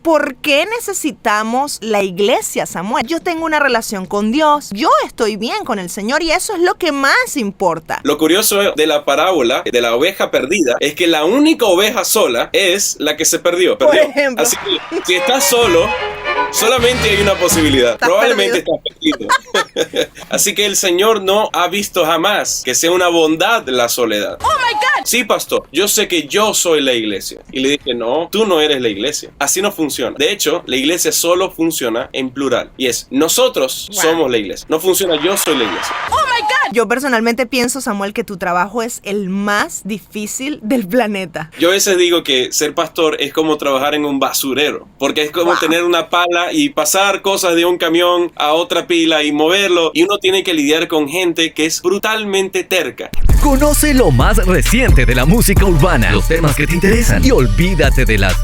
¿por qué necesitamos la iglesia, Samuel? Yo tengo una relación con Dios, yo estoy bien con el Señor y eso es lo que más importa. Lo curioso de la parábola de la oveja perdida es que la única oveja sola es la que se perdió. Por ejemplo. Así que si estás solo, solamente hay una posibilidad. Probablemente estás perdido. Así que el Señor no ha visto jamás que sea una bondad la soledad. ¡Oh, my God! Sí, pastor, yo sé que yo soy la iglesia. Y le dije, no, tú no eres la iglesia. Así no funciona. De hecho, la iglesia solo funciona en plural. Y es, nosotros somos la iglesia. No funciona, yo soy la iglesia. ¡Oh, my God! Yo personalmente pienso, Samuel, que tu trabajo es el más difícil del planeta. Yo a veces digo que ser pastor es como trabajar en un basurero. Porque es como tener una pala y pasar cosas de un camión a otra pila y moverlo. Y uno tiene que lidiar con gente que es brutalmente terca. Conoce lo más reciente de la música urbana, los temas que te interesan y olvídate de las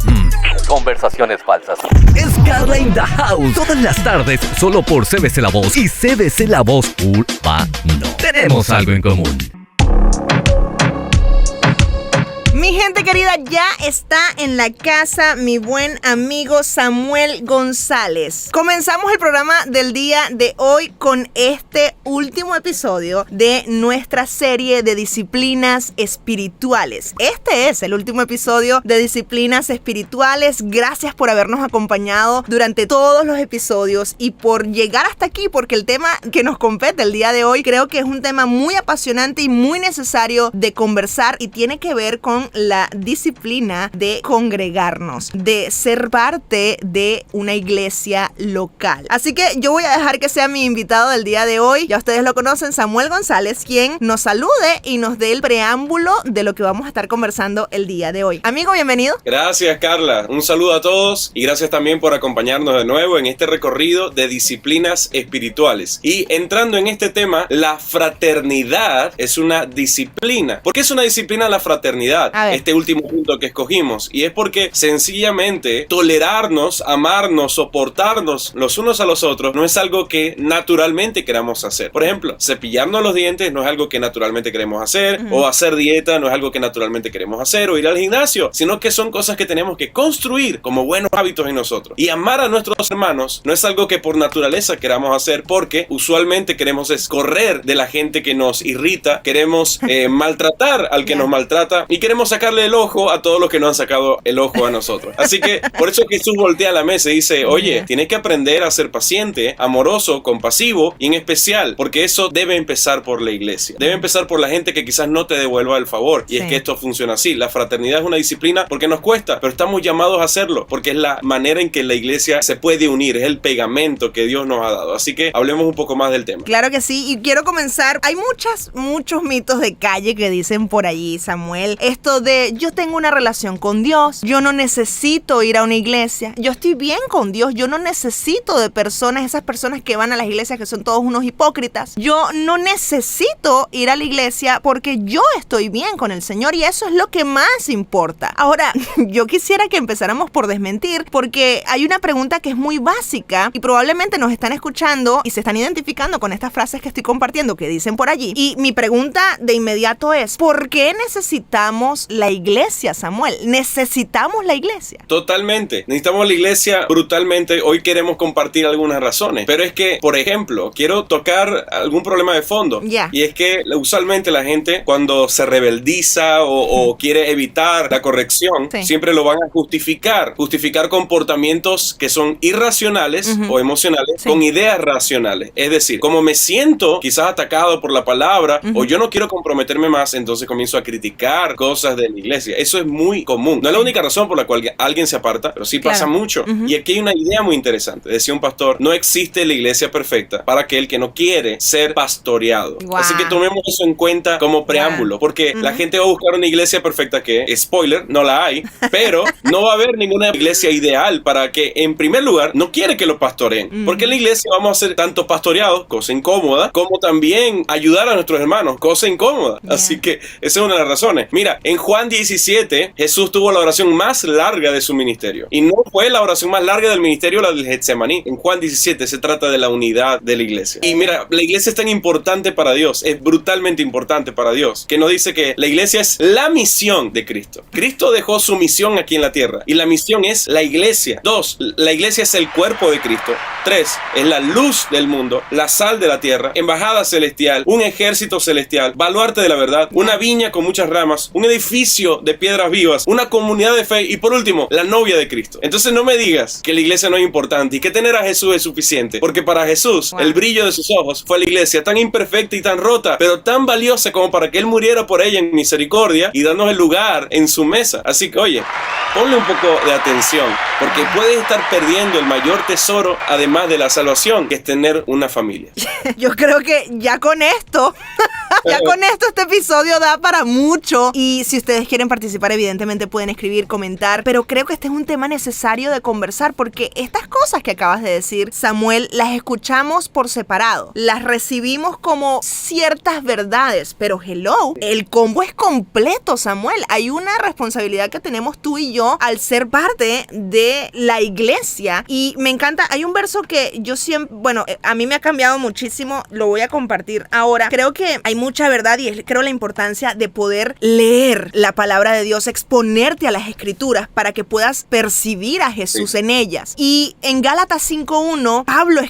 conversaciones falsas. Es Carla in the House, todas las tardes solo por CBC La Voz y CBC La Voz Urbano. Tenemos algo en común. Mi gente querida, ya está en la casa mi buen amigo Samuel González. Comenzamos el programa del día de hoy con este último episodio de nuestra serie de disciplinas espirituales. Este es el último episodio de disciplinas espirituales. Gracias por habernos acompañado durante todos los episodios y por llegar hasta aquí, porque el tema que nos compete el día de hoy creo que es un tema muy apasionante y muy necesario de conversar y tiene que ver con la disciplina de congregarnos, de ser parte de una iglesia local. Así que yo voy a dejar que sea mi invitado del día de hoy. Ya ustedes lo conocen, Samuel González, quien nos salude y nos dé el preámbulo de lo que vamos a estar conversando el día de hoy. Amigo, bienvenido. Gracias, Carla. Un saludo a todos y gracias también por acompañarnos de nuevo en este recorrido de disciplinas espirituales. Y entrando en este tema, la fraternidad es una disciplina. ¿Por qué es una disciplina la fraternidad? Este último punto que escogimos, y es porque sencillamente tolerarnos, amarnos, soportarnos los unos a los otros no es algo que naturalmente queramos hacer. Por ejemplo, cepillarnos los dientes no es algo que naturalmente queremos hacer, o hacer dieta no es algo que naturalmente queremos hacer, o ir al gimnasio, sino que son cosas que tenemos que construir como buenos hábitos en nosotros. Y amar a nuestros hermanos no es algo que por naturaleza queramos hacer, porque usualmente queremos correr de la gente que nos irrita, queremos maltratar al que nos maltrata y queremos sacarle el ojo a todos los que nos han sacado el ojo a nosotros. Así que por eso Jesús voltea a la mesa y dice, oye, tienes que aprender a ser paciente, amoroso, compasivo y en especial, porque eso debe empezar por la iglesia. Debe empezar por la gente que quizás no te devuelva el favor. Y es que esto funciona así. La fraternidad es una disciplina porque nos cuesta, pero estamos llamados a hacerlo porque es la manera en que la iglesia se puede unir, es el pegamento que Dios nos ha dado. Así que hablemos un poco más del tema. Claro que sí, y quiero comenzar. Hay muchos mitos de calle que dicen por allí, Samuel. Esto de yo tengo una relación con Dios, yo no necesito ir a una iglesia, yo estoy bien con Dios, yo no necesito de personas, esas personas que van a las iglesias que son todos unos hipócritas, yo no necesito ir a la iglesia porque yo estoy bien con el Señor y eso es lo que más importa. Ahora, yo quisiera que empezáramos por desmentir, porque hay una pregunta que es muy básica y probablemente nos están escuchando y se están identificando con estas frases que estoy compartiendo que dicen por allí, y mi pregunta de inmediato es, ¿por qué necesitamos la iglesia, Samuel? ¿Necesitamos la iglesia? Totalmente. Necesitamos la iglesia brutalmente. Hoy queremos compartir algunas razones. Pero es que, por ejemplo, quiero tocar algún problema de fondo. Y es que usualmente la gente cuando se rebeldiza o quiere evitar la corrección, siempre lo van a justificar. Justificar comportamientos que son irracionales o emocionales con ideas racionales. Es decir, como me siento quizás atacado por la palabra o yo no quiero comprometerme más, entonces comienzo a criticar cosas de la iglesia. Eso es muy común. No es la única razón por la cual alguien se aparta, pero sí pasa mucho. Y aquí hay una idea muy interesante. Decía un pastor, no existe la iglesia perfecta para aquel que no quiere ser pastoreado. Así que tomemos eso en cuenta como preámbulo, porque la gente va a buscar una iglesia perfecta que, spoiler, no la hay, pero no va a haber ninguna iglesia ideal para que, en primer lugar, no quiere que lo pastoreen. Porque en la iglesia vamos a ser tanto pastoreados, cosa incómoda, como también ayudar a nuestros hermanos, cosa incómoda. Así que esa es una de las razones. Mira, en Juan 17, Jesús tuvo la oración más larga de su ministerio. Y no fue la oración más larga del ministerio la del Getsemaní. En Juan 17 se trata de la unidad de la iglesia. Y mira, la iglesia es tan importante para Dios, es brutalmente importante para Dios, que nos dice que la iglesia es la misión de Cristo. Cristo dejó su misión aquí en la tierra y la misión es la iglesia. 2, la iglesia es el cuerpo de Cristo. 3, es la luz del mundo, la sal de la tierra, embajada celestial, un ejército celestial, baluarte de la verdad, una viña con muchas ramas, un edificio de piedras vivas, una comunidad de fe y por último, la novia de Cristo. Entonces no me digas que la iglesia no es importante y que tener a Jesús es suficiente, porque para Jesús el brillo de sus ojos fue la iglesia tan imperfecta y tan rota, pero tan valiosa como para que Él muriera por ella en misericordia y darnos el lugar en su mesa. Así que oye, ponle un poco de atención, porque puedes estar perdiendo el mayor tesoro, además de la salvación, que es tener una familia. Yo creo que ya con esto este episodio da para mucho. Y si ustedes quieren participar, evidentemente pueden escribir, comentar. Pero creo que este es un tema necesario de conversar, porque estas cosas que acabas de decir, Samuel, las escuchamos por separado. Las recibimos como ciertas verdades. Pero hello, el combo es completo, Samuel. Hay una responsabilidad que tenemos tú y yo al ser parte de la iglesia. Y me encanta, hay un verso que yo siempre, bueno, a mí me ha cambiado muchísimo, lo voy a compartir ahora. Creo que hay mucha verdad y creo la importancia de poder leer la palabra de Dios, exponerte a las escrituras para que puedas percibir a Jesús en ellas. Y en Gálatas 5:1, Pablo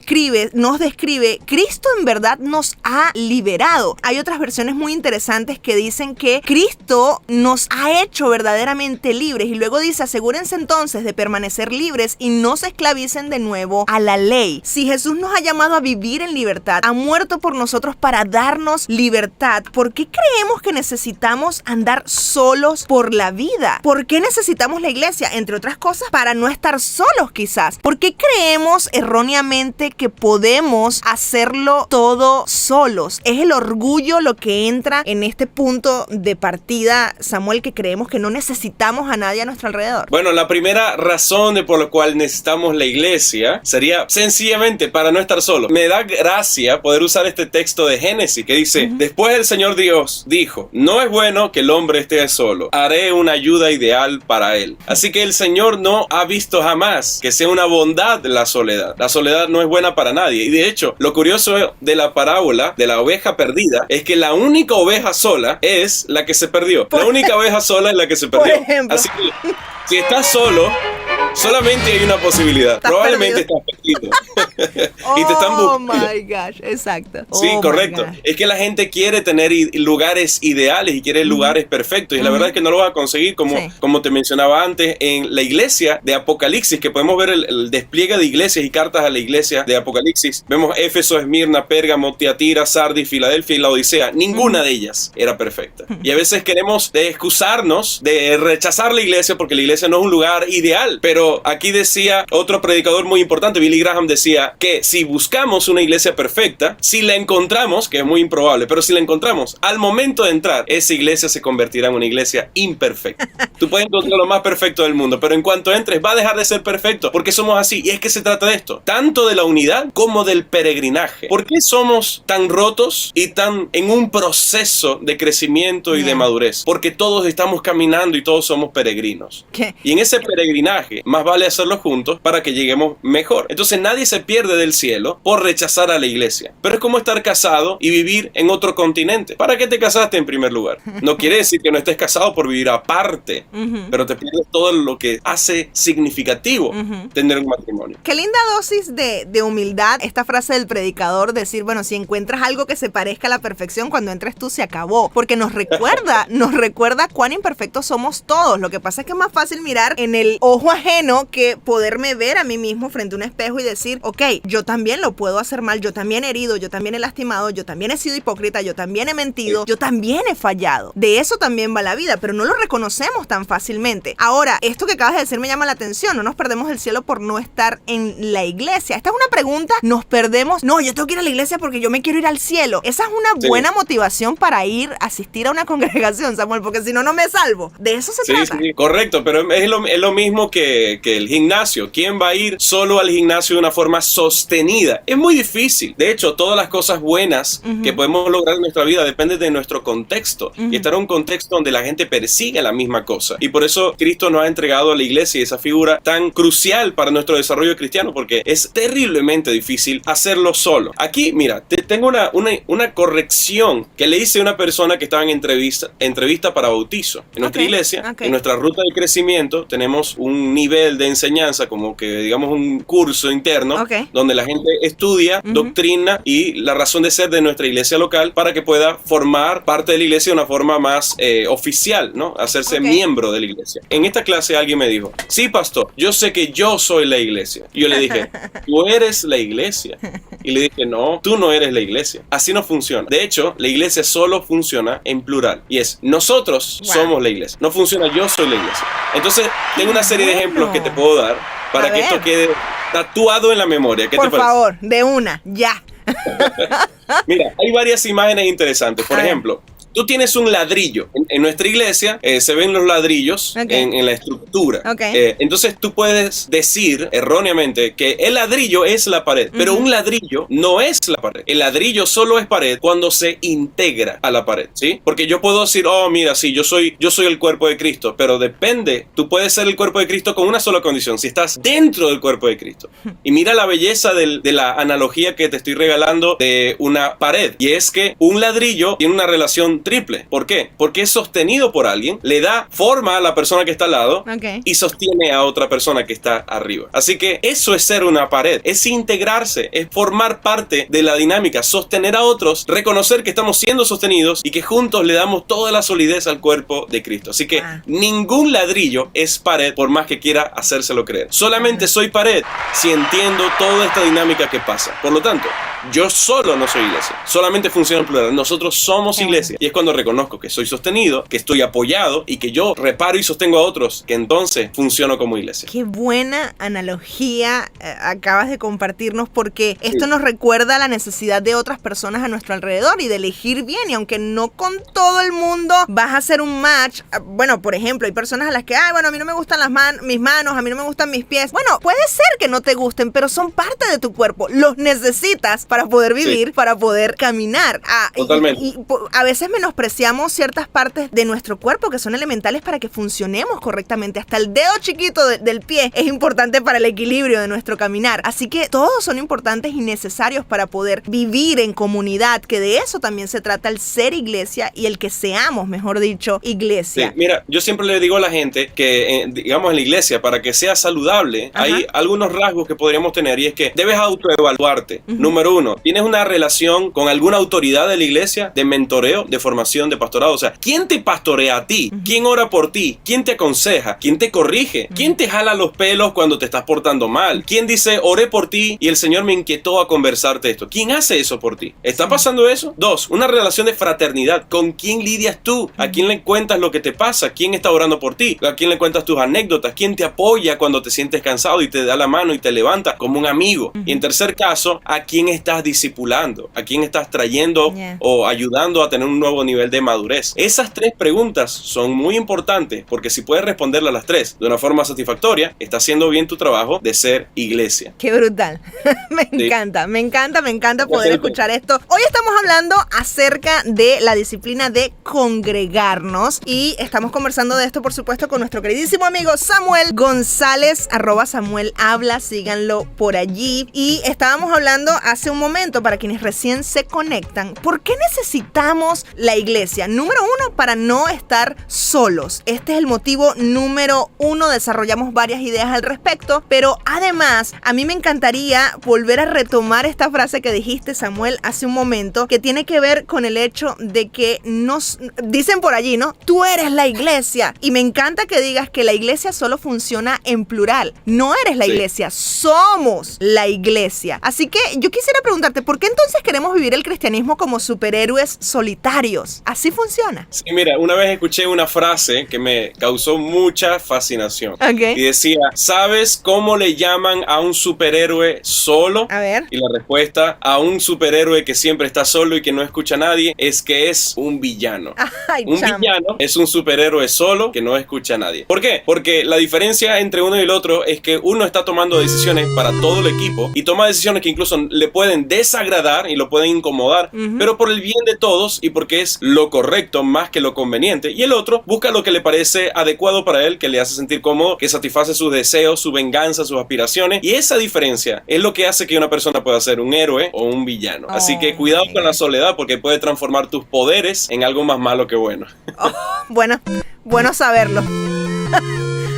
nos describe, Cristo en verdad nos ha liberado. Hay otras versiones muy interesantes que dicen que Cristo nos ha hecho verdaderamente libres, y luego dice, asegúrense entonces de permanecer libres y no se esclavicen de nuevo a la ley. Si Jesús nos ha llamado a vivir en libertad, ha muerto por nosotros para darnos libertad, ¿por qué creemos que necesitamos andar solos por la vida? ¿Por qué necesitamos la iglesia? Entre otras cosas, para no estar solos quizás. ¿Por qué creemos erróneamente que podemos hacerlo todo solos? Es el orgullo lo que entra en este punto de partida, Samuel, que creemos que no necesitamos a nadie a nuestro alrededor. Bueno, la primera razón por la cual necesitamos la iglesia sería sencillamente para no estar solo. Me da gracia poder usar este texto de Génesis que dice, después el Señor Dios dijo, no es bueno que el hombre esté solo, haré una ayuda ideal para él. Así que el Señor no ha visto jamás que sea una bondad la soledad. La soledad no es buena para nadie. Y de hecho, lo curioso de la parábola de la oveja perdida es que la única oveja sola es la que se perdió. La única oveja sola es la que se perdió. Por ejemplo. Así que si estás solo, solamente hay una posibilidad. Probablemente estás perdido. Y te están buscando. Oh my gosh, exacto. Sí, correcto. Es que la gente quiere tener lugares ideales y quiere lugares perfectos. Y la verdad es que no lo va a conseguir, como te mencionaba antes, en la iglesia de Apocalipsis, que podemos ver el despliegue de iglesias y cartas a la iglesia de Apocalipsis. Vemos Éfeso, Esmirna, Pérgamo, Tiatira, Sardis, Filadelfia y la Odisea. Ninguna de ellas era perfecta. Y a veces queremos excusarnos de rechazar la iglesia porque la iglesia no es un lugar ideal. Pero aquí decía otro predicador muy importante, Billy Graham, decía que si buscamos una iglesia perfecta, si la encontramos, que es muy improbable, pero si la encontramos, al momento de entrar, esa iglesia se convertirá en una iglesia imperfecta. Tú puedes encontrar lo más perfecto del mundo, pero en cuanto entres va a dejar de ser perfecto, porque somos así. Y es que se trata de esto, tanto de la unidad como del peregrinaje. ¿Por qué somos tan rotos y tan en un proceso de crecimiento y de madurez? Porque todos estamos caminando y todos somos peregrinos. Y en ese peregrinaje, más vale hacerlo juntos para que lleguemos mejor. Entonces nadie se pierde del cielo por rechazar a la iglesia. Pero es como estar casado y vivir en otro continente. ¿Para qué te casaste en primer lugar? No quiere decir que no estés casado por vivir aparte, pero te pierdes todo lo que hace significativo tener un matrimonio. Qué linda dosis de humildad esta frase del predicador, decir, bueno, si encuentras algo que se parezca a la perfección, cuando entres tú se acabó. Porque nos recuerda cuán imperfectos somos todos. Lo que pasa es que es más fácil mirar en el ojo ajeno que poderme ver a mí mismo frente a un espejo y decir, ok, yo también lo puedo hacer mal, yo también he herido, yo también he lastimado, yo también he sido hipócrita, yo también he mentido, yo también he fallado. De eso también va la vida, pero no lo reconocemos tan fácilmente. Ahora, esto que acabas de decir me llama la atención, no nos perdemos del cielo por no estar en la iglesia. Esta es una pregunta, nos perdemos, no, yo tengo que ir a la iglesia porque yo me quiero ir al cielo. Esa es una buena motivación para asistir a una congregación, Samuel, porque si no, no me salvo. De eso se trata. Sí, correcto, pero es lo mismo que el gimnasio. ¿Quién va a ir solo al gimnasio de una forma sostenida. Es muy difícil. De hecho, todas las cosas buenas que podemos lograr en nuestra vida dependen de nuestro contexto. Y estar en un contexto donde la gente persigue la misma cosa. Y por eso Cristo nos ha entregado a la iglesia esa figura tan crucial para nuestro desarrollo cristiano, porque es terriblemente difícil hacerlo solo. Aquí, mira, te tengo una corrección que le hice a una persona que estaba en entrevista para bautizo. En nuestra iglesia, en nuestra ruta de crecimiento, tenemos un nivel de enseñanza, como que digamos un curso interno, donde la gente estudia doctrina y la razón de ser de nuestra iglesia local para que pueda formar parte de la iglesia de una forma más oficial, ¿no? Hacerse miembro de la iglesia. En esta clase alguien me dijo, sí, pastor, yo sé que yo soy la iglesia. Y yo le dije, tú eres la iglesia. Y le dije, no, tú no eres la iglesia. Así no funciona. De hecho, la iglesia solo funciona en plural. Y es, nosotros somos la iglesia. No funciona, yo soy la iglesia. Entonces, tengo una serie de ejemplos que te puedo dar para que esto quede tatuado en la memoria. ¿Qué te parece? Por favor, de una, ya. Mira, hay varias imágenes interesantes. Por ejemplo, tú tienes un ladrillo. En nuestra iglesia se ven los ladrillos en la estructura. Entonces tú puedes decir erróneamente que el ladrillo es la pared, pero un ladrillo no es la pared. El ladrillo solo es pared cuando se integra a la pared, ¿sí? Porque yo puedo decir, oh, mira, sí, yo soy el cuerpo de Cristo, pero depende, tú puedes ser el cuerpo de Cristo con una sola condición, si estás dentro del cuerpo de Cristo. Y mira la belleza de la analogía que te estoy regalando de una pared, y es que un ladrillo tiene una relación triple. ¿Por qué? Porque es sostenido por alguien, le da forma a la persona que está al lado y sostiene a otra persona que está arriba. Así que eso es ser una pared, es integrarse, es formar parte de la dinámica, sostener a otros, reconocer que estamos siendo sostenidos y que juntos le damos toda la solidez al cuerpo de Cristo. Así que ningún ladrillo es pared por más que quiera hacérselo creer. Solamente soy pared si entiendo toda esta dinámica que pasa. Por lo tanto, yo solo no soy iglesia, solamente funciona en plural. Nosotros somos iglesia y es cuando reconozco que soy sostenido, que estoy apoyado y que yo reparo y sostengo a otros, que entonces funciono como iglesia. Qué buena analogía acabas de compartirnos, porque esto nos recuerda la necesidad de otras personas a nuestro alrededor y de elegir bien. Y aunque no con todo el mundo vas a hacer un match, bueno, por ejemplo, hay personas a las que, bueno, a mí no me gustan mis manos, a mí no me gustan mis pies. Bueno, puede ser que no te gusten, pero son parte de tu cuerpo. Los necesitas para poder vivir, para poder caminar. Totalmente. Y a veces menospreciamos ciertas partes de nuestro cuerpo que son elementales para que funcionemos correctamente. Hasta el dedo chiquito del pie es importante para el equilibrio de nuestro caminar. Así que todos son importantes y necesarios para poder vivir en comunidad, que de eso también se trata el ser iglesia y el que seamos, mejor dicho, iglesia. Sí, mira, yo siempre le digo a la gente que, digamos, en la iglesia, para que sea saludable, hay algunos rasgos que podríamos tener, y es que debes autoevaluarte. Número uno, ¿tienes una relación con alguna autoridad de la iglesia, de mentoreo, de formación, de pastorado? O sea, ¿quién te pastorea a ti? ¿Quién ora por ti? ¿Quién te aconseja? ¿Quién te corrige? ¿Quién te jala los pelos cuando te estás portando mal? ¿Quién dice, oré por ti y el Señor me inquietó a conversarte esto? ¿Quién hace eso por ti? ¿Está pasando eso? Dos, una relación de fraternidad. ¿Con quién lidias tú? ¿A quién le cuentas lo que te pasa? ¿Quién está orando por ti? ¿A quién le cuentas tus anécdotas? ¿Quién te apoya cuando te sientes cansado y te da la mano y te levanta como un amigo? Y en tercer caso, ¿a quién estás discipulando? ¿A quién estás trayendo o ayudando a tener un nuevo nivel de madurez? Esas tres preguntas son muy importantes, porque si puedes responderlas las tres de una forma satisfactoria, estás haciendo bien tu trabajo de ser iglesia. Qué brutal. Me encanta poder escuchar esto. Hoy estamos hablando acerca de la disciplina de congregarnos y estamos conversando de esto, por supuesto, con nuestro queridísimo amigo Samuel González, @SamuelHabla, síganlo por allí. Y estábamos hablando hace un momento, para quienes recién se conectan, ¿por qué necesitamos la iglesia? Número uno, para no estar solos. Este es el motivo número uno. Desarrollamos varias ideas al respecto, pero además a mí me encantaría volver a retomar esta frase que dijiste, Samuel, hace un momento, que tiene que ver con el hecho de que nos dicen por allí, ¿no? Tú eres la iglesia. Y me encanta que digas que la iglesia solo funciona en plural. No eres la iglesia, somos la iglesia. Así que yo quisiera preguntarte, ¿por qué entonces queremos vivir el cristianismo como superhéroes solitarios? ¿Así funciona? Sí, mira, una vez escuché una frase que me causó mucha fascinación. Okay. Y decía, ¿sabes cómo le llaman a un superhéroe solo? A ver. Y la respuesta a un superhéroe que siempre está solo y que no escucha a nadie es que es un villano. Ay, un chamo. villano es un superhéroe solo que no escucha a nadie. ¿Por qué? Porque la diferencia entre uno y el otro es que uno está tomando decisiones para todo el equipo y toma decisiones que incluso le pueden desagradar y lo pueden incomodar, pero por el bien de todos y porque es lo correcto más que lo conveniente. Y el otro busca lo que le parece adecuado para él, que le hace sentir cómodo, que satisface sus deseos, su venganza, sus aspiraciones. Y esa diferencia es lo que hace que una persona pueda ser un héroe o un villano. Así que cuidado con la soledad porque puede transformar tus poderes en algo más malo que bueno. Oh, bueno saberlo.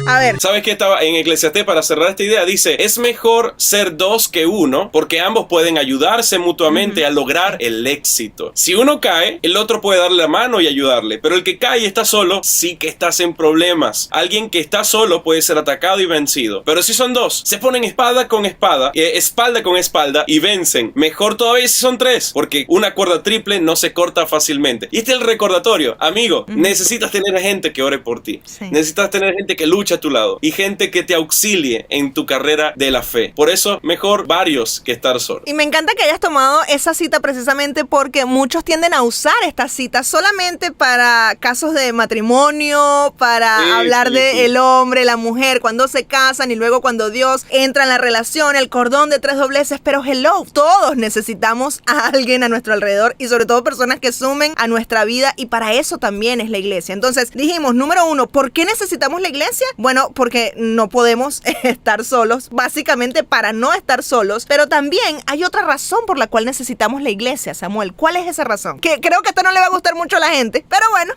A ver. ¿Sabes qué estaba en Eclesiastés para cerrar esta idea? Dice, es mejor ser dos que uno porque ambos pueden ayudarse mutuamente a lograr el éxito. Si uno cae, el otro puede darle la mano y ayudarle, pero el que cae y está solo, sí que estás en problemas. Alguien que está solo puede ser atacado y vencido, pero si son dos, se ponen espada con espada, espalda con espalda y vencen. Mejor todavía si son tres, porque una cuerda triple no se corta fácilmente. Y este es el recordatorio. Amigo, necesitas tener gente que ore por ti. Sí. Necesitas tener gente que lucha a tu lado y gente que te auxilie en tu carrera de la fe. Por eso, mejor varios que estar solo. Y me encanta que hayas tomado esa cita precisamente porque muchos tienden a usar esta cita solamente para casos de matrimonio, para hablar de el hombre, la mujer, cuando se casan y luego cuando Dios entra en la relación, el cordón de tres dobleces. Pero hello, todos necesitamos a alguien a nuestro alrededor y sobre todo personas que sumen a nuestra vida, y para eso también es la iglesia. Entonces dijimos, número uno, ¿por qué necesitamos la iglesia? Bueno, porque no podemos estar solos, básicamente para no estar solos, pero también hay otra razón por la cual necesitamos la iglesia, Samuel. ¿Cuál es esa razón? Que creo que esto no le va a gustar mucho a la gente, pero bueno.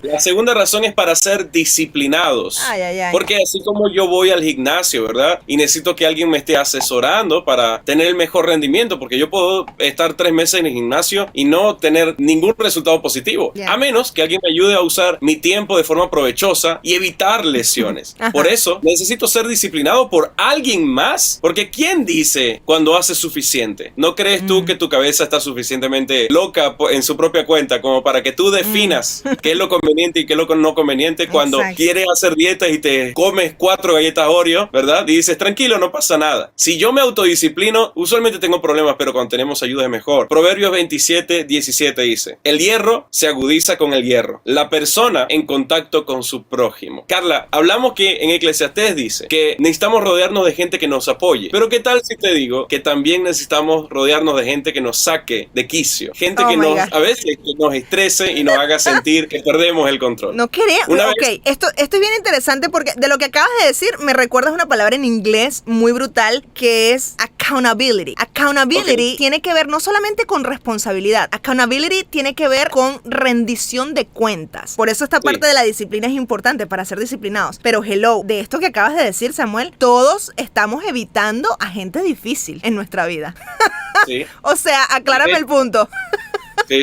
La segunda razón es para ser disciplinados. Porque así como yo voy al gimnasio, ¿verdad? Y necesito que alguien me esté asesorando para tener el mejor rendimiento, porque yo puedo estar 3 meses en el gimnasio y no tener ningún resultado positivo, a menos que alguien me ayude a usar mi tiempo de forma provechosa y evitar lesiones. Por eso necesito ser disciplinado por alguien más, porque ¿quién dice cuando hace suficiente? ¿No crees tú que tu cabeza está suficientemente loca en su propia cuenta como para que tú definas qué es lo conveniente y qué es lo no conveniente cuando quieres hacer dietas y te comes 4 galletas Oreo, ¿verdad? Y dices, tranquilo, no pasa nada. Si yo me autodisciplino, usualmente tengo problemas, pero cuando tenemos ayuda es mejor. Proverbios 27:17 dice, el hierro se agudiza con el hierro, la persona en contacto con su prójimo. Carla, hablamos que en Eclesiastés dice que necesitamos rodearnos de gente que nos apoye, pero ¿qué tal si te digo que también necesitamos rodearnos de gente que nos saque de quicio? Gente que a veces que nos estrese y nos haga sentir que perdemos el control. No quería. Ok, esto es bien interesante porque de lo que acabas de decir me recuerdas una palabra en inglés muy brutal que es accountability. Accountability tiene que ver no solamente con responsabilidad. Accountability tiene que ver con rendición de cuentas. Por eso esta parte de la disciplina es importante para ser disciplinados. Pero hello, de esto que acabas de decir, Samuel, todos estamos evitando a gente difícil en nuestra vida. O sea, aclárame el punto.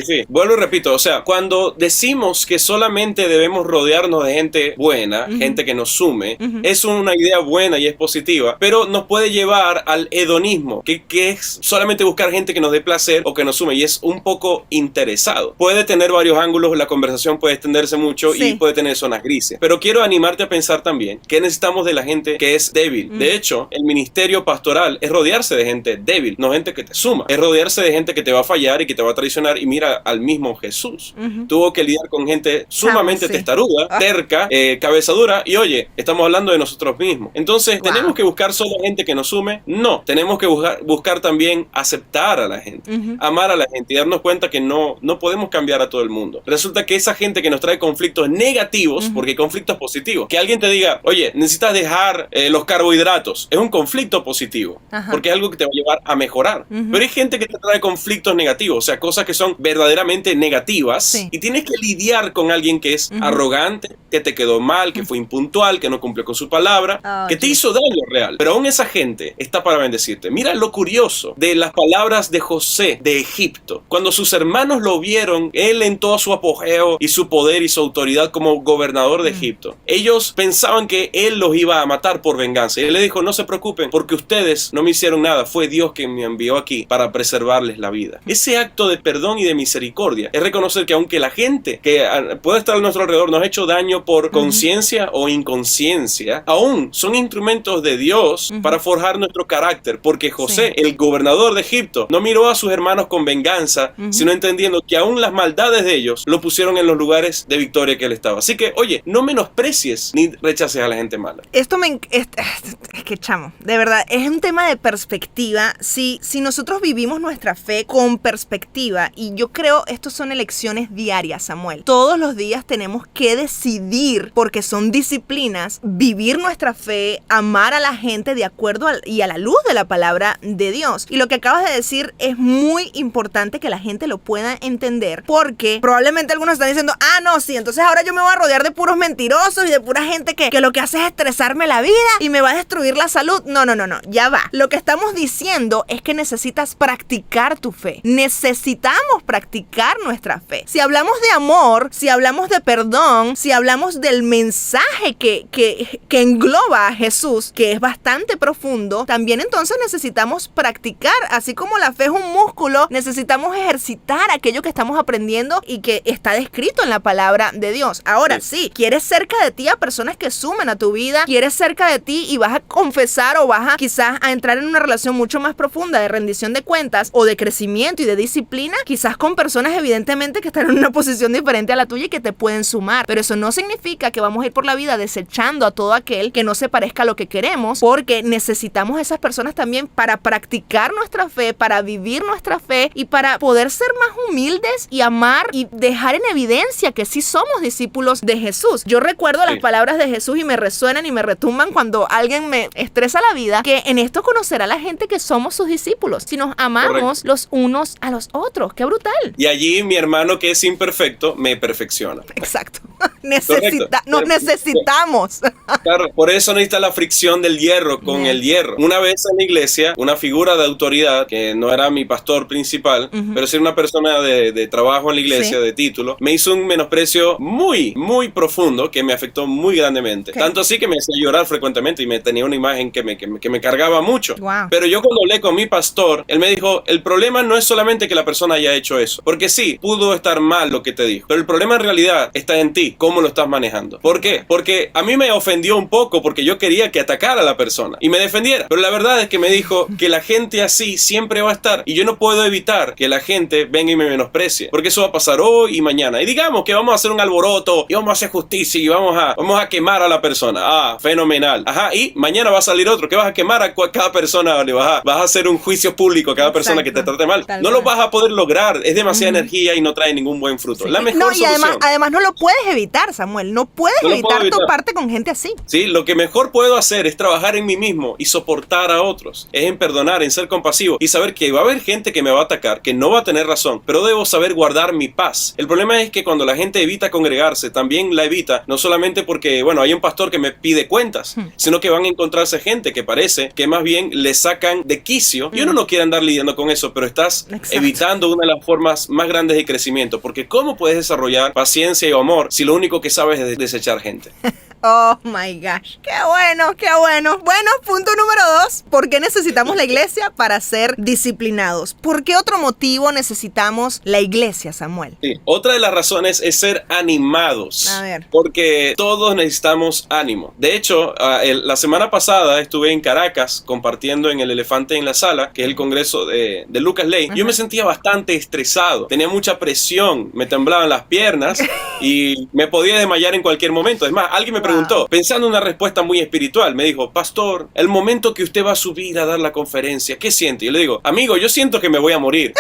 Sí. Vuelvo y repito, o sea, cuando decimos que solamente debemos rodearnos de gente buena, gente que nos sume, es una idea buena y es positiva, pero nos puede llevar al hedonismo, que es solamente buscar gente que nos dé placer o que nos sume, y es un poco interesado. Puede tener varios ángulos, la conversación puede extenderse mucho y puede tener zonas grises, pero quiero animarte a pensar también que necesitamos de la gente que es débil. De hecho, el ministerio pastoral es rodearse de gente débil, no gente que te suma, es rodearse de gente que te va a fallar y que te va a traicionar. Y mira, al mismo Jesús tuvo que lidiar con gente sumamente testaruda, terca, cabezadura, y oye, estamos hablando de nosotros mismos. Entonces, ¿tenemos que buscar solo gente que nos sume? No, tenemos que buscar también aceptar a la gente, amar a la gente y darnos cuenta que no podemos cambiar a todo el mundo. Resulta que esa gente que nos trae conflictos negativos, porque hay conflictos positivos, que alguien te diga, oye, necesitas dejar los carbohidratos, es un conflicto positivo, porque es algo que te va a llevar a mejorar. Pero hay gente que te trae conflictos negativos, o sea, cosas que son verdaderamente negativas, y tienes que lidiar con alguien que es arrogante, que te quedó mal, que fue impuntual, que no cumplió con su palabra, que te hizo daño real. Pero aún esa gente está para bendecirte. Mira lo curioso de las palabras de José de Egipto. Cuando sus hermanos lo vieron, él en todo su apogeo y su poder y su autoridad como gobernador de Egipto, ellos pensaban que él los iba a matar por venganza. Y él le dijo, no se preocupen, porque ustedes no me hicieron nada, fue Dios quien me envió aquí para preservarles la vida. Ese acto de perdón y de misericordia. Es reconocer que aunque la gente que puede estar a nuestro alrededor nos ha hecho daño por conciencia o inconsciencia, aún son instrumentos de Dios para forjar nuestro carácter, porque José, el gobernador de Egipto, no miró a sus hermanos con venganza, sino entendiendo que aún las maldades de ellos lo pusieron en los lugares de victoria que él estaba. Así que, oye, no menosprecies ni rechaces a la gente mala. Esto es que, chamo, de verdad, es un tema de perspectiva. Si nosotros vivimos nuestra fe con perspectiva, y yo creo estos son elecciones diarias, Samuel. Todos los días tenemos que decidir, porque son disciplinas, vivir nuestra fe, amar a la gente de acuerdo y a la luz de la palabra de Dios. Y lo que acabas de decir es muy importante que la gente lo pueda entender, porque probablemente algunos están diciendo, no, sí, entonces ahora yo me voy a rodear de puros mentirosos y de pura gente que lo que hace es estresarme la vida y me va a destruir la salud. No, ya va. Lo que estamos diciendo es que necesitas practicar tu fe. Necesitamos practicar nuestra fe. Si hablamos de amor, si hablamos de perdón, si hablamos del mensaje que engloba a Jesús, que es bastante profundo, también entonces necesitamos practicar. Así como la fe es un músculo, necesitamos ejercitar aquello que estamos aprendiendo y que está descrito en la palabra de Dios. Ahora sí, quieres cerca de ti a personas que sumen a tu vida, quieres cerca de ti y vas a confesar o vas a quizás a entrar en una relación mucho más profunda de rendición de cuentas o de crecimiento y de disciplina, quizás con personas evidentemente que están en una posición diferente a la tuya y que te pueden sumar, pero eso no significa que vamos a ir por la vida desechando a todo aquel que no se parezca a lo que queremos, porque necesitamos esas personas también para practicar nuestra fe, para vivir nuestra fe y para poder ser más humildes y amar y dejar en evidencia que sí somos discípulos de Jesús. Yo recuerdo las palabras de Jesús y me resuenan y me retumban cuando alguien me estresa la vida, que en esto conocerá la gente que somos sus discípulos, si nos amamos los unos a los otros. ¡Qué brutal! Y allí mi hermano, que es imperfecto, me perfecciona. Exacto. Necesitamos. Claro, por eso necesita la fricción del hierro con el hierro. Una vez en la iglesia, una figura de autoridad, que no era mi pastor principal, pero sí una persona de trabajo en la iglesia, de título, me hizo un menosprecio muy, muy profundo que me afectó muy grandemente. Tanto así que me hacía llorar frecuentemente y me tenía una imagen que me cargaba mucho. Wow. Pero yo cuando hablé con mi pastor, él me dijo, el problema no es solamente que la persona haya hecho eso, porque sí, pudo estar mal lo que te dijo, pero el problema en realidad está en ti, cómo lo estás manejando. ¿Por qué? Porque a mí me ofendió un poco porque yo quería que atacara a la persona y me defendiera, pero la verdad es que me dijo que la gente así siempre va a estar y yo no puedo evitar que la gente venga y me menosprecie, porque eso va a pasar hoy y mañana, y digamos que vamos a hacer un alboroto y vamos a hacer justicia y vamos a quemar a la persona. Fenomenal. Y mañana va a salir otro que vas a quemar a cada persona, le vas a hacer un juicio público a cada persona que te trate mal. No lo vas a poder lograr, es demasiada energía y no trae ningún buen fruto. La mejor solución. Además no lo puedes evitar, Samuel, no puedes evitar toparte con gente así. Sí, lo que mejor puedo hacer es trabajar en mí mismo y soportar a otros, es en perdonar, en ser compasivo y saber que va a haber gente que me va a atacar, que no va a tener razón, pero debo saber guardar mi paz. El problema es que cuando la gente evita congregarse, también la evita, no solamente porque, hay un pastor que me pide cuentas, sino que van a encontrarse gente que parece que más bien le sacan de quicio y uno no quiere andar lidiando con eso, pero estás evitando una de las formas más grandes de crecimiento, porque ¿cómo puedes desarrollar paciencia y amor si lo único que sabes es desechar gente? Oh my gosh, qué bueno, qué bueno. Bueno, punto número 2, ¿por qué necesitamos la iglesia? Para ser disciplinados. ¿Por qué otro motivo necesitamos la iglesia, Samuel? Sí, otra de las razones es ser animados. A ver. Porque todos necesitamos ánimo. De hecho, la semana pasada estuve en Caracas compartiendo en el Elefante en la Sala, que es el congreso de Lucas Ley. Yo me sentía bastante estresado, tenía mucha presión, me temblaban las piernas y me podía desmayar en cualquier momento. Es más, alguien me preguntó, pensando en una respuesta muy espiritual, me dijo, pastor, el momento que usted va a subir a dar la conferencia, ¿qué siente? Y yo le digo, amigo, yo siento que me voy a morir.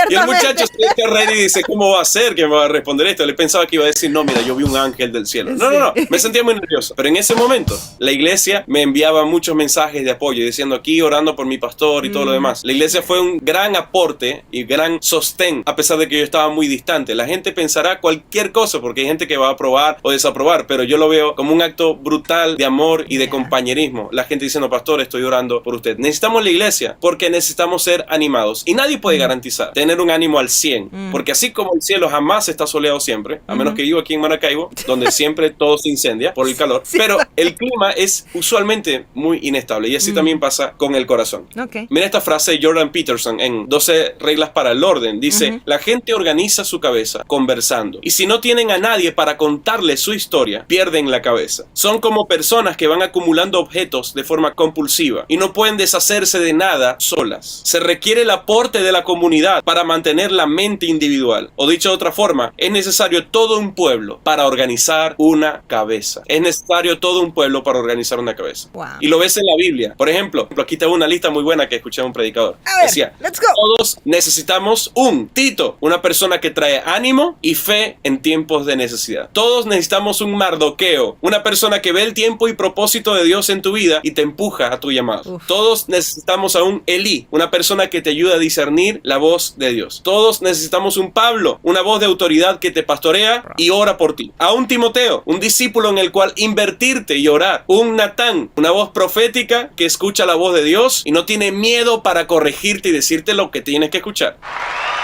Y el muchacho se deja reír y dice, ¿cómo va a ser que me va a responder esto? Le pensaba que iba a decir, no, mira, yo vi un ángel del cielo. No, me sentía muy nervioso. Pero en ese momento, la iglesia me enviaba muchos mensajes de apoyo, diciendo aquí orando por mi pastor y todo lo demás. La iglesia fue un gran aporte y gran sostén, a pesar de que yo estaba muy distante. La gente pensará cualquier cosa, porque hay gente que va a aprobar o desaprobar, pero yo lo veo como un acto brutal de amor y de compañerismo. La gente diciendo, pastor, estoy orando por usted. Necesitamos la iglesia porque necesitamos ser animados y nadie puede garantizar tener un ánimo al 100, porque así como el cielo jamás está soleado siempre, a menos que vivo aquí en Maracaibo, donde siempre todo se incendia por el calor, pero el clima es usualmente muy inestable y así también pasa con el corazón. Mira esta frase de Jordan Peterson en 12 reglas para el orden, dice, la gente organiza su cabeza conversando y si no tienen a nadie para contarle su historia, pierden la cabeza. Son como personas que van acumulando objetos de forma compulsiva y no pueden deshacerse de nada solas. Se requiere el aporte de la comunidad para mantener la mente individual. O dicho de otra forma, es necesario todo un pueblo para organizar una cabeza. Es necesario todo un pueblo para organizar una cabeza. Wow. Y lo ves en la Biblia. Por ejemplo, aquí tengo una lista muy buena que escuché a un predicador. A ver, decía, let's go. todos necesitamos un Tito, una persona que trae ánimo y fe en tiempos de necesidad. Todos necesitamos un Mardoqueo, una persona que ve el tiempo y propósito de Dios en tu vida y te empuja a tu llamado. Todos necesitamos a un Elí, una persona que te ayuda a discernir la voz de Dios. Todos necesitamos un Pablo, una voz de autoridad que te pastorea y ora por ti. A un Timoteo, un discípulo en el cual invertirte y orar. Un Natán, una voz profética que escucha la voz de Dios y no tiene miedo para corregirte y decirte lo que tienes que escuchar.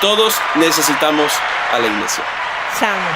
Todos necesitamos a la iglesia. Chamo.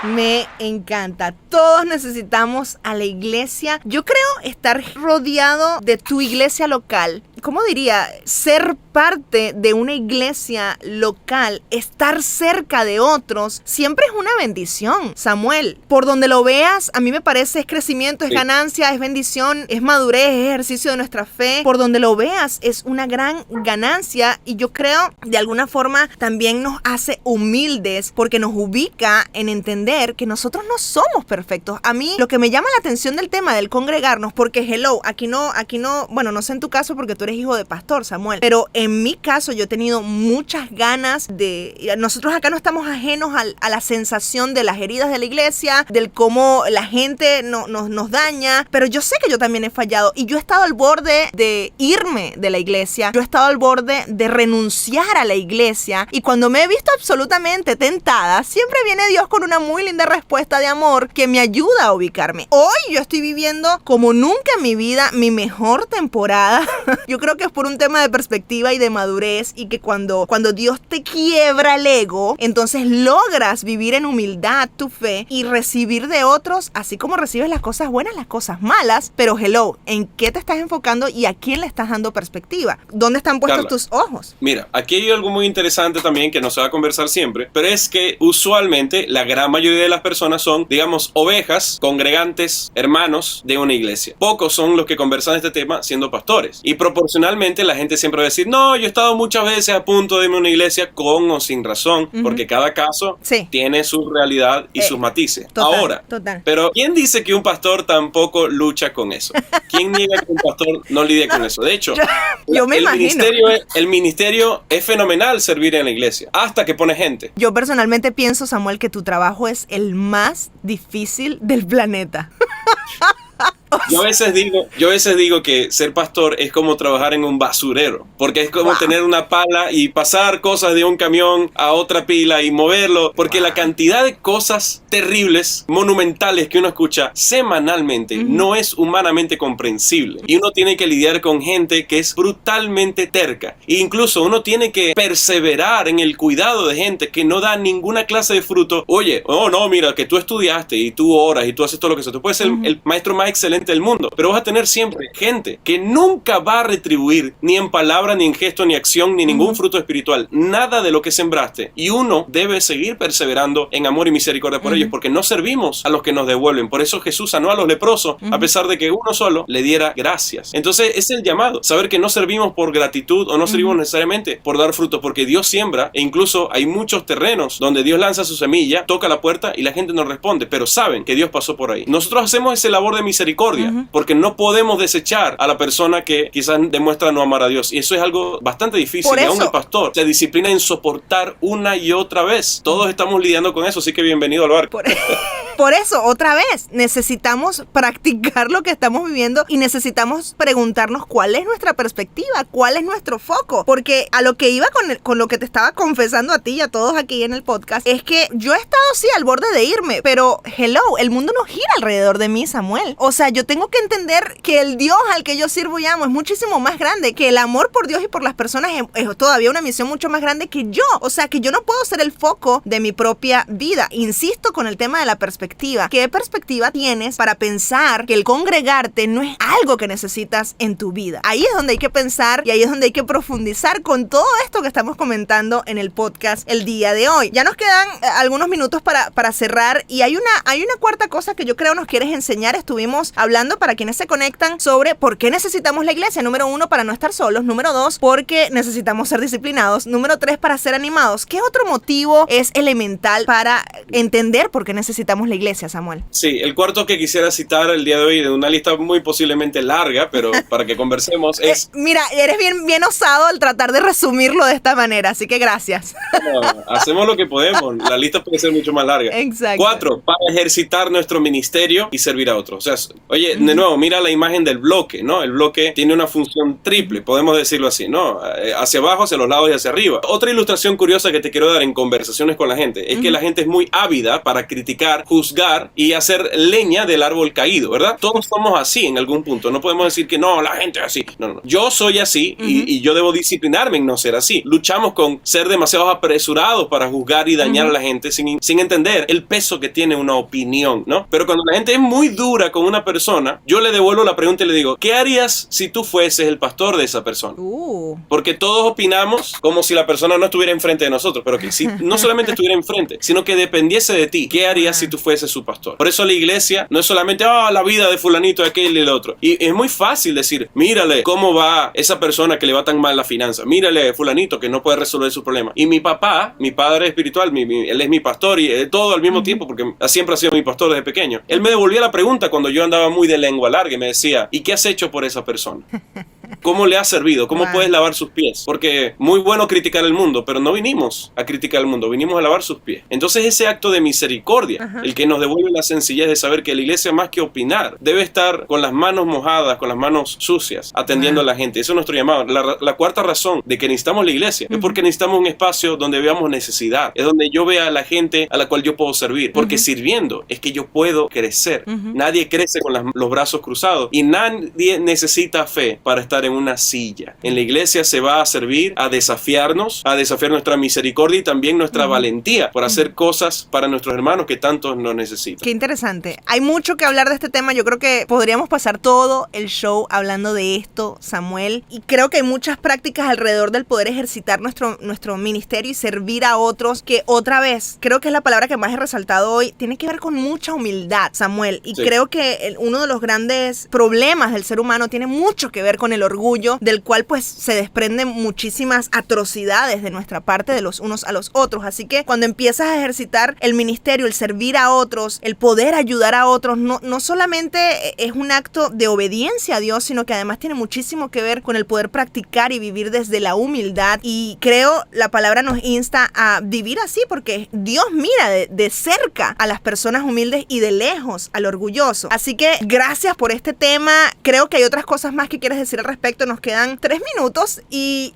Me encanta. Todos necesitamos a la iglesia. Yo creo estar rodeado de tu iglesia local. ¿Cómo diría? Ser parte de una iglesia local, estar cerca de otros, siempre es una bendición, Samuel. Por donde lo veas, a mí me parece es crecimiento, es ganancia, es bendición, es madurez, es ejercicio de nuestra fe. Por donde lo veas, es una gran ganancia y yo creo, de alguna forma, también nos hace humildes porque nos ubica en entender que nosotros no somos perfectos. A mí, lo que me llama la atención del tema del congregarnos, porque hello, aquí no, bueno, no sé en tu caso porque tú eres hijo de pastor, Samuel, pero en mi caso yo he tenido muchas ganas de... Nosotros acá no estamos ajenos a la sensación de las heridas de la iglesia, del cómo la gente nos daña, pero yo sé que yo también he fallado y yo he estado al borde de irme de la iglesia, yo he estado al borde de renunciar a la iglesia y cuando me he visto absolutamente tentada, siempre viene Dios con una muy linda respuesta de amor que me ayuda a ubicarme. Hoy yo estoy viviendo como nunca en mi vida mi mejor temporada. Yo creo que es por un tema de perspectiva y de madurez y que cuando Dios te quiebra el ego, entonces logras vivir en humildad tu fe y recibir de otros, así como recibes las cosas buenas, las cosas malas, pero hello, ¿en qué te estás enfocando y a quién le estás dando perspectiva? ¿Dónde están puestos Carla, tus ojos? Mira, aquí hay algo muy interesante también que no se va a conversar siempre, pero es que usualmente la gran mayoría de las personas son, digamos, ovejas, congregantes, hermanos de una iglesia. Pocos son los que conversan este tema siendo pastores. Y proporcionalmente la gente siempre va a decir, no, yo he estado muchas veces a punto de irme a una iglesia con o sin razón, porque cada caso tiene su realidad y sus matices. Ahora, pero ¿quién dice que un pastor tampoco lucha con eso? ¿Quién niega que un pastor no lidie con eso? De hecho, yo me imagino. El ministerio es fenomenal servir en la iglesia, hasta que pone gente. Yo personalmente pienso, Samuel, que tu trabajo es el más difícil del planeta. Yo a veces digo que ser pastor es como trabajar en un basurero, porque es como tener una pala y pasar cosas de un camión a otra pila y moverlo, porque la cantidad de cosas terribles, monumentales que uno escucha semanalmente no es humanamente comprensible. Y uno tiene que lidiar con gente que es brutalmente terca. E incluso uno tiene que perseverar en el cuidado de gente que no da ninguna clase de fruto. Oye, no, mira, que tú estudiaste y tú oras y tú haces todo lo que sea. Tú puedes ser el maestro más excelente del mundo, pero vas a tener siempre gente que nunca va a retribuir ni en palabra, ni en gesto, ni acción, ni ningún fruto espiritual, nada de lo que sembraste, y uno debe seguir perseverando en amor y misericordia por ellos, porque no servimos a los que nos devuelven. Por eso Jesús sanó a los leprosos, a pesar de que uno solo le diera gracias. Entonces es el llamado, saber que no servimos por gratitud o no servimos necesariamente por dar frutos, porque Dios siembra, e incluso hay muchos terrenos donde Dios lanza su semilla, toca la puerta y la gente no responde, pero saben que Dios pasó por ahí. Nosotros hacemos esa labor de misericordia, porque no podemos desechar a la persona que quizás demuestra no amar a Dios, y eso es algo bastante difícil. Y aún el pastor se disciplina en soportar una y otra vez. Todos estamos lidiando con eso, así que bienvenido al barco. Por eso, otra vez, necesitamos practicar lo que estamos viviendo y necesitamos preguntarnos cuál es nuestra perspectiva, cuál es nuestro foco, porque a lo que iba con lo que te estaba confesando a ti y a todos aquí en el podcast, es que yo he estado sí al borde de irme, pero hello, el mundo no gira alrededor de mí, Samuel. O sea, yo tengo tengo que entender que el Dios al que yo sirvo y amo es muchísimo más grande, que el amor por Dios y por las personas es todavía una misión mucho más grande que yo. O sea, que yo no puedo ser el foco de mi propia vida. Insisto con el tema de la perspectiva. ¿Qué perspectiva tienes para pensar que el congregarte no es algo que necesitas en tu vida? Ahí es donde hay que pensar y ahí es donde hay que profundizar con todo esto que estamos comentando en el podcast el día de hoy. Ya nos quedan algunos minutos para cerrar y hay una cuarta cosa que yo creo nos quieres enseñar. Estuvimos hablando, para quienes se conectan, sobre por qué necesitamos la iglesia. Número 1, para no estar solos. Número 2, porque necesitamos ser disciplinados. Número 3, para ser animados. ¿Qué otro motivo es elemental para entender por qué necesitamos la iglesia, Samuel? Sí, el cuarto que quisiera citar el día de hoy, de una lista muy posiblemente larga, pero para que conversemos, es... Mira, eres bien osado al tratar de resumirlo de esta manera, así que gracias. No, hacemos lo que podemos, la lista puede ser mucho más larga. Exacto. 4, para ejercitar nuestro ministerio y servir a otros. O sea, oye, de nuevo, mira la imagen del bloque, ¿no? El bloque tiene una función triple, podemos decirlo así, ¿no? Hacia abajo, hacia los lados y hacia arriba. Otra ilustración curiosa que te quiero dar en conversaciones con la gente es que la gente es muy ávida para criticar, juzgar y hacer leña del árbol caído, ¿verdad? Todos somos así en algún punto. No podemos decir que no, la gente es así. No. Yo soy así y yo debo disciplinarme en no ser así. Luchamos con ser demasiado apresurados para juzgar y dañar a la gente sin entender el peso que tiene una opinión, ¿no? Pero cuando la gente es muy dura con una persona, yo le devuelvo la pregunta y le digo, ¿qué harías si tú fueses el pastor de esa persona? Porque todos opinamos como si la persona no estuviera enfrente de nosotros, pero que si no solamente estuviera enfrente, sino que dependiese de ti. ¿Qué harías si tú fueses su pastor? Por eso la iglesia no es solamente la vida de fulanito, de aquel y el otro. Y es muy fácil decir, mírale cómo va esa persona que le va tan mal la finanza. Mírale fulanito que no puede resolver su problema. Y mi papá, mi padre espiritual, él es mi pastor y todo al mismo tiempo, porque siempre ha sido mi pastor desde pequeño. Él me devolvía la pregunta cuando yo andaba muy de lengua larga y me decía, ¿y qué has hecho por esa persona? ¿Cómo le has servido? ¿Cómo puedes lavar sus pies? Porque muy bueno criticar el mundo, pero no vinimos a criticar el mundo, vinimos a lavar sus pies. Entonces ese acto de misericordia, el que nos devuelve la sencillez de saber que la iglesia, más que opinar, debe estar con las manos mojadas, con las manos sucias, atendiendo a la gente. Eso es nuestro llamado. La cuarta razón de que necesitamos la iglesia es porque necesitamos un espacio donde veamos necesidad. Es donde yo vea a la gente a la cual yo puedo servir. Porque sirviendo es que yo puedo crecer. Nadie crece con los brazos cruzados y nadie necesita fe para estar en una silla. En la iglesia se va a servir a desafiar nuestra misericordia y también nuestra valentía por hacer cosas para nuestros hermanos que tanto nos necesitan. Qué interesante. Hay mucho que hablar de este tema. Yo creo que podríamos pasar todo el show hablando de esto, Samuel. Y creo que hay muchas prácticas alrededor del poder ejercitar nuestro ministerio y servir a otros, que otra vez, creo que es la palabra que más he resaltado hoy, tiene que ver con mucha humildad, Samuel. Y creo que uno de los grandes problemas del ser humano tiene mucho que ver con el orgullo, del cual pues se desprenden muchísimas atrocidades de nuestra parte, de los unos a los otros. Así que cuando empiezas a ejercitar el ministerio, el servir a otros, el poder ayudar a otros, no solamente es un acto de obediencia a Dios, sino que además tiene muchísimo que ver con el poder practicar y vivir desde la humildad. Y creo la palabra nos insta a vivir así, porque Dios mira de cerca a las personas humildes y de lejos al orgulloso. Así que gracias por este tema. Creo que hay otras cosas más que quieres decir al respecto. Nos quedan 3 minutos y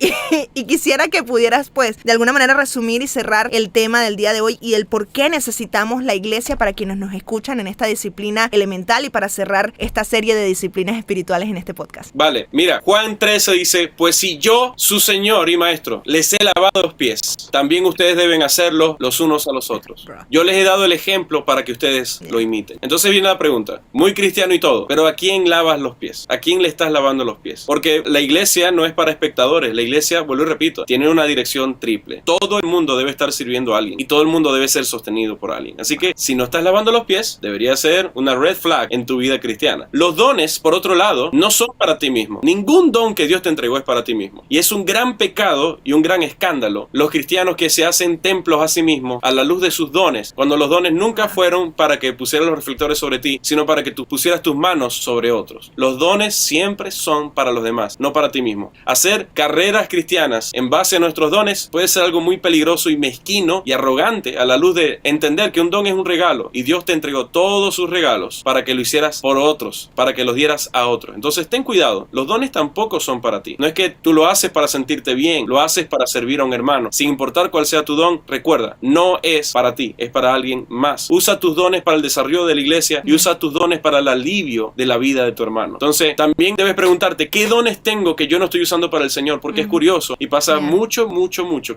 quisiera que pudieras pues de alguna manera resumir y cerrar el tema del día de hoy y el por qué necesitamos la iglesia para quienes nos escuchan en esta disciplina elemental y para cerrar esta serie de disciplinas espirituales en este podcast. Vale, mira, Juan 13 dice, pues si yo, su Señor y Maestro, les he lavado los pies, también ustedes deben hacerlo los unos a los otros. Yo les he dado el ejemplo para que ustedes lo imiten. Entonces viene la pregunta, muy cristiano y todo, pero ¿a quién lavas los pies? ¿A quién le estás lavando los pies? Porque la iglesia no es para espectadores. La iglesia, vuelvo y repito, tiene una dirección triple. Todo el mundo debe estar sirviendo a alguien y todo el mundo debe ser sostenido por alguien. Así que si no estás lavando los pies, debería ser una red flag en tu vida cristiana. Los dones, por otro lado, no son para ti mismo. Ningún don que Dios te entregó es para ti mismo. Y es un gran pecado y un gran escándalo los cristianos que se hacen templos a sí mismos a la luz de sus dones, cuando los dones nunca fueron para que pusieran los reflectores sobre ti, sino para que tú pusieras tus manos sobre otros. Los dones siempre son para los demás. demás, no para ti mismo. Hacer carreras cristianas en base a nuestros dones puede ser algo muy peligroso y mezquino y arrogante a la luz de entender que un don es un regalo y Dios te entregó todos sus regalos para que lo hicieras por otros, para que los dieras a otros. Entonces ten cuidado, los dones tampoco son para ti. No es que tú lo haces para sentirte bien, lo haces para servir a un hermano. Sin importar cuál sea tu don, recuerda, no es para ti, es para alguien más. Usa tus dones para el desarrollo de la iglesia y usa tus dones para el alivio de la vida de tu hermano. Entonces también debes preguntarte, ¿qué dones tengo que yo no estoy usando para el Señor? Porque es curioso y pasa mucho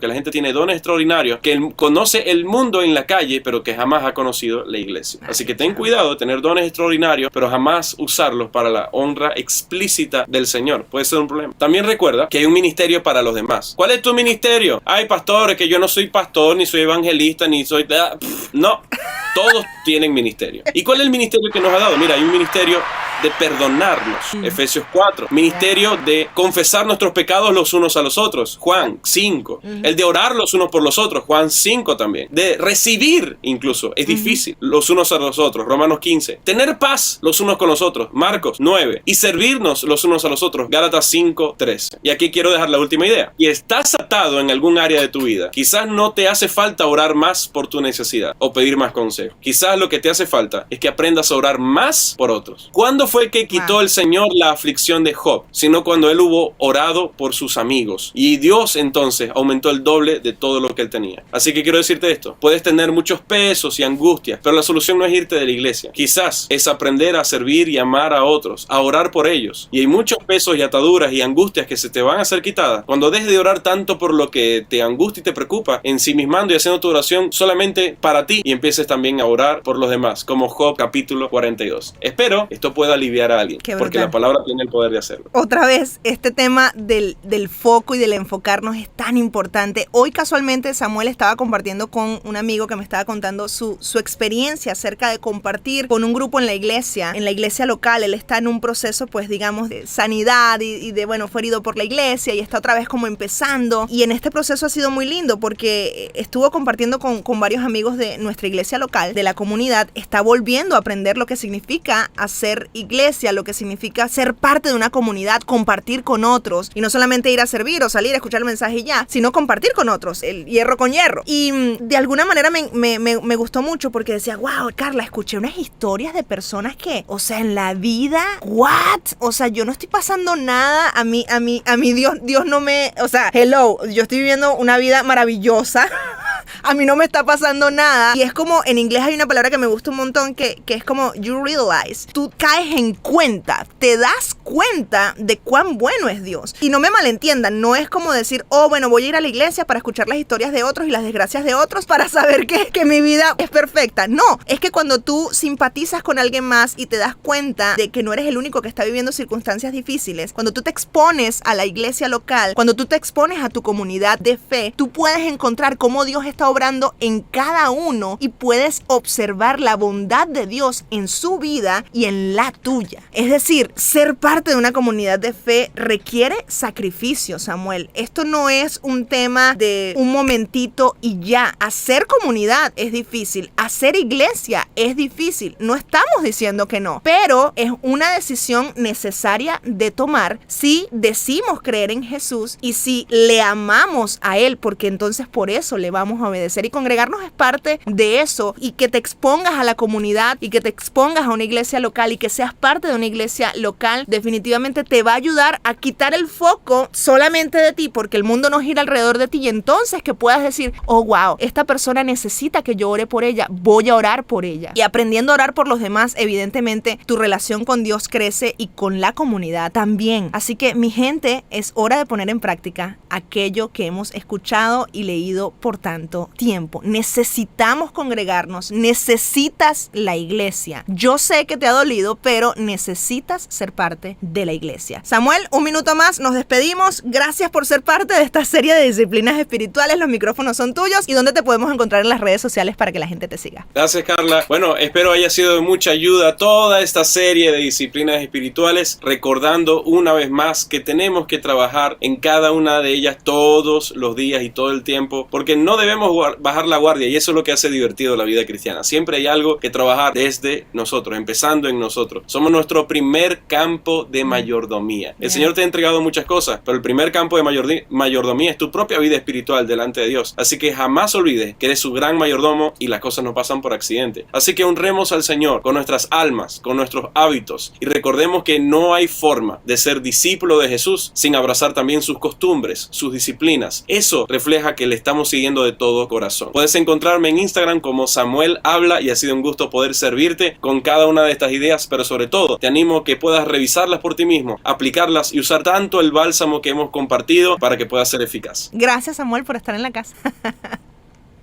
que la gente tiene dones extraordinarios, que conoce el mundo en la calle, pero que jamás ha conocido la iglesia. Así que ten cuidado de tener dones extraordinarios, pero jamás usarlos para la honra explícita del Señor. Puede ser un problema. También recuerda que hay un ministerio para los demás. ¿Cuál es tu ministerio? Ay, pastores, que yo no soy pastor, ni soy evangelista, ni soy... No, todos tienen ministerio. ¿Y cuál es el ministerio que nos ha dado? Mira, hay un ministerio de perdonarnos, Efesios 4, ministerio de confesar nuestros pecados los unos a los otros, Juan 5, el de orar los unos por los otros, Juan 5 también, de recibir incluso, es difícil, los unos a los otros, Romanos 15, tener paz los unos con los otros, Marcos 9, y servirnos los unos a los otros, Gálatas 5, 13. Y aquí quiero dejar la última idea. Y estás atado en algún área de tu vida, quizás no te hace falta orar más por tu necesidad o pedir más consejo, quizás lo que te hace falta es que aprendas a orar más por otros. ¿Cuándo fue que quitó el Señor la aflicción de Job? Sino cuando él hubo orado por sus amigos. Y Dios entonces aumentó el doble de todo lo que él tenía. Así que quiero decirte esto. Puedes tener muchos pesos y angustias, pero la solución no es irte de la iglesia. Quizás es aprender a servir y amar a otros, a orar por ellos. Y hay muchos pesos y ataduras y angustias que se te van a ser quitadas cuando dejes de orar tanto por lo que te angustia y te preocupa, ensimismando y haciendo tu oración solamente para ti y empieces también a orar por los demás, como Job capítulo 42. Espero esto pueda aliviar a alguien, porque la palabra tiene el poder de hacerlo. Otra vez, este tema del foco y del enfocarnos es tan importante. Hoy casualmente Samuel estaba compartiendo con un amigo que me estaba contando su experiencia acerca de compartir con un grupo en la iglesia local. Él está en un proceso, pues digamos, de sanidad y de, bueno, fue herido por la iglesia y está otra vez como empezando. Y en este proceso ha sido muy lindo porque estuvo compartiendo con varios amigos de nuestra iglesia local, de la comunidad. Está volviendo a aprender lo que significa hacer iglesia, lo que significa ser parte de una comunidad, compartir con otros y no solamente ir a servir o salir a escuchar el mensaje y ya, sino compartir con otros, el hierro con hierro. Y de alguna manera me gustó mucho porque decía, wow, Carla, escuché unas historias de personas que, o sea, en la vida, what? O sea, yo no estoy pasando nada, a mí Dios no me, o sea, hello, yo estoy viviendo una vida maravillosa. A mí no me está pasando nada. Y es como, en inglés hay una palabra que me gusta un montón que es como you realize. Tú caes en cuenta, te das cuenta de cuán bueno es Dios. Y no me malentiendan, no es como decir, oh, bueno, voy a ir a la iglesia para escuchar las historias de otros y las desgracias de otros para saber que mi vida es perfecta. No, es que cuando tú simpatizas con alguien más y te das cuenta de que no eres el único que está viviendo circunstancias difíciles, cuando tú te expones a la iglesia local, cuando tú te expones a tu comunidad de fe, tú puedes encontrar cómo Dios está obrando en cada uno y puedes observar la bondad de Dios en su vida y en la tuya. Es decir, ser parte de una comunidad de fe requiere sacrificio, Samuel. Esto no es un tema de un momentito y ya. Hacer comunidad es difícil, hacer iglesia es difícil. No estamos diciendo que no, pero es una decisión necesaria de tomar si decimos creer en Jesús y si le amamos a Él, porque entonces por eso le vamos a obedecer. Y congregarnos es parte de eso, y que te expongas a la comunidad y que te expongas a una iglesia local y que seas parte de una iglesia local definitivamente te va a ayudar a quitar el foco solamente de ti, porque el mundo no gira alrededor de ti, y entonces que puedas decir, oh wow, esta persona necesita que yo ore por ella, voy a orar por ella. Y aprendiendo a orar por los demás, evidentemente tu relación con Dios crece y con la comunidad también. Así que mi gente, es hora de poner en práctica aquello que hemos escuchado y leído por tanto tiempo. Necesitamos congregarnos, necesitas la iglesia. Yo sé que te ha dolido, pero necesitas ser parte de la iglesia. Samuel, un minuto más, nos despedimos. Gracias por ser parte de esta serie de disciplinas espirituales. Los micrófonos son tuyos. ¿Y dónde te podemos encontrar en las redes sociales para que la gente te siga? Gracias, Carla. Bueno, espero haya sido de mucha ayuda toda esta serie de disciplinas espirituales, recordando una vez más que tenemos que trabajar en cada una de ellas todos los días y todo el tiempo, porque no debemos bajar la guardia, y eso es lo que hace divertido la vida cristiana. Siempre hay algo que trabajar desde nosotros, empezando en nosotros. Somos nuestro primer campo de mayordomía. El Señor te ha entregado muchas cosas, pero el primer campo de mayordomía es tu propia vida espiritual delante de Dios. Así que jamás olvides que eres su gran mayordomo y las cosas no pasan por accidente. Así que honremos al Señor con nuestras almas, con nuestros hábitos, y recordemos que no hay forma de ser discípulo de Jesús sin abrazar también sus costumbres, sus disciplinas. Eso refleja que le estamos siguiendo de todo corazón. Puedes encontrarme en Instagram como Samuel Habla, y ha sido un gusto poder servirte con cada una de estas ideas, pero sobre todo te animo a que puedas revisarlas por ti mismo, aplicarlas y usar tanto el bálsamo que hemos compartido para que pueda ser eficaz. Gracias, Samuel, por estar en la casa.